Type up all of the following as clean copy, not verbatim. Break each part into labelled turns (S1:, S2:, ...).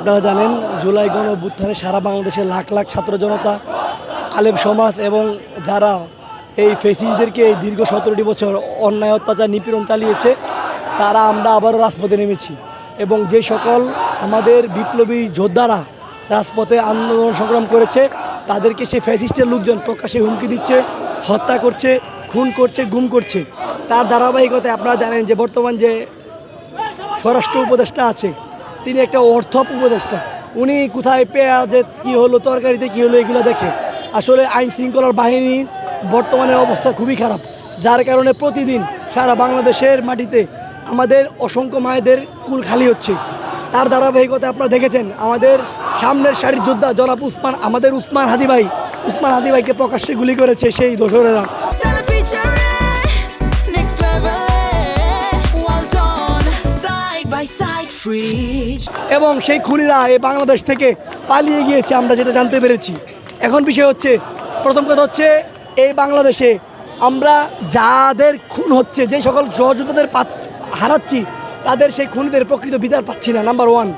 S1: আপনারা জানেন জুলাই গণ অভ্যুত্থানে সারা বাংলাদেশের লাখ লাখ ছাত্র জনতা, আলেম সমাজ এবং যারা এই ফেসিসদেরকে এই দীর্ঘ 17টি বছর অন্যায় অত্যাচার নিপীড়ন চালিয়েছে, তারা আমরা আবারও রাজপথে নেমেছি। এবং যে সকল আমাদের বিপ্লবী যোদ্ধারা রাজপথে আন্দোলন সংগ্রাম করেছে, তাদেরকে সেই ফ্যাসিস্টের লোকজন প্রকাশ্যে হুমকি দিচ্ছে, হত্যা করছে, খুন করছে, গুম করছে। তার ধারাবাহিকতায় আপনারা জানেন যে বর্তমান যে স্বরাষ্ট্র উপদেষ্টা আছে, তিনি একটা অর্থ উপদেষ্টা। উনি কোথায় পেঁয়াজে কী হলো, তরকারিতে কী হলো, এগুলো দেখে। আসলে আইন শৃঙ্খলার বাহিনীর বর্তমানে অবস্থা খুবই খারাপ, যার কারণে প্রতিদিন সারা বাংলাদেশের মাটিতে আমাদের অসংখ্য মায়েদের কুল খালি হচ্ছে। তার ধারাবাহিকতা আপনারা দেখেছেন আমাদের সামনের সারির যোদ্ধা জনাব উসমান হাদি ভাইকে প্রকাশ্যে গুলি করেছে সেই দোসরেরা। এবং সেই খুনিরা এই বাংলাদেশ থেকে পালিয়ে গিয়েছে, আমরা যেটা জানতে পেরেছি। এখন বিষয় হচ্ছে, প্রথম কথা হচ্ছে এই বাংলাদেশে আমরা যাদের খুন হচ্ছে, যে সকল সহযোদ্ধাদের হারাচ্ছি, তাদের সেই খুনিদের প্রকৃত বিচার পাচ্ছি না, নাম্বার 1।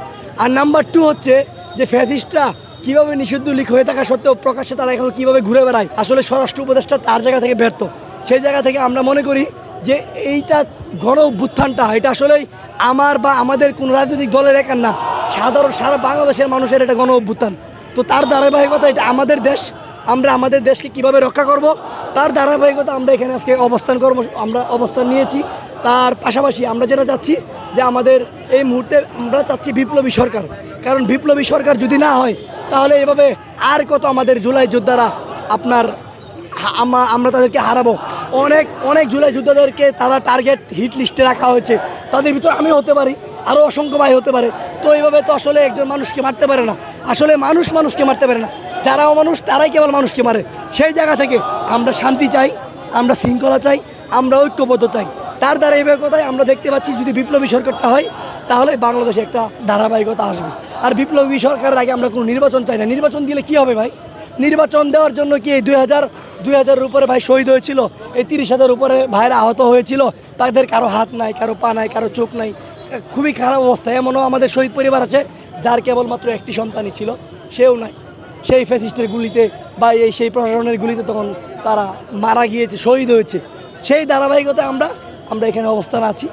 S1: আর নাম্বার 2 হচ্ছে যে ফ্যাসিস্টরা কীভাবে নিষিদ্ধ লিক হয়ে থাকা সত্ত্বেও প্রকাশ্যে তারা এখন কীভাবে ঘুরে বেড়ায়। আসলে স্বরাষ্ট্র উপদেষ্টা তার জায়গা থেকে ব্যর্থ। সেই জায়গা থেকে আমরা মনে করি যে এইটা গণ অভ্যুত্থানটা এটা আসলেই আমার বা আমাদের কোনো রাজনৈতিক দলের একার না, সাধারণ সারা বাংলাদেশের মানুষের এটা গণ অভ্যুত্থান। তো তার ধারাবাহিকতা, এটা আমাদের দেশ, আমরা আমাদের দেশকে কিভাবে রক্ষা করব, তার ধারাবাহিকতা আমরা এখানে আজকে আমরা অবস্থান নিয়েছি। তার পাশাপাশি আমরা যেটা চাচ্ছি যে আমাদের এই মুহূর্তে আমরা চাচ্ছি বিপ্লবী সরকার। কারণ বিপ্লবী সরকার যদি না হয়, তাহলে এভাবে আর কত আমাদের জুলাই যোদ্ধারা আমরা তাদেরকে হারাবো। অনেক জুলাই যোদ্ধাদেরকে তারা টার্গেট হিট লিস্টে রাখা হয়েছে, তাদের ভিতরে আমিও হতে পারি, আরও অসংখ্য ভাই হতে পারে। তো এইভাবে তো আসলে একজন মানুষকে মারতে পারে না, আসলে মানুষকে মারতে পারে না, যারা অমানুষ তারাই কেবল মানুষকে মারে। সেই জায়গা থেকে আমরা শান্তি চাই, আমরা শৃঙ্খলা চাই, আমরা ঐক্যবদ্ধ চাই। তার ধারাবাহিকতায় আমরা দেখতে পাচ্ছি যদি বিপ্লবী সরকারটা হয়, তাহলে বাংলাদেশে একটা ধারাবাহিকতা আসবে। আর বিপ্লবী সরকারের আগে আমরা কোনো নির্বাচন চাই না। নির্বাচন দিলে কি হবে ভাই? নির্বাচন দেওয়ার জন্য কি 2000 উপরে ভাই শহীদ হয়েছিল, এই 30,000 উপরে ভাইরা আহত হয়েছিল, তাদের কারো হাত নাই, কারো পা নাই, কারো চোখ নাই, খুবই খারাপ অবস্থা। এমনও আমাদের শহীদ পরিবার আছে যার কেবলমাত্র একটি সন্তানই ছিল, সেও নাই। সেই ফ্যাসিস্টের গুলিতে বা সেই প্রশাসনের গুলিতে তখন তারা মারা গিয়েছে, শহীদ হয়েছে। সেই ধারাবাহিকতায় আমরা এখানে অবস্থান আছি।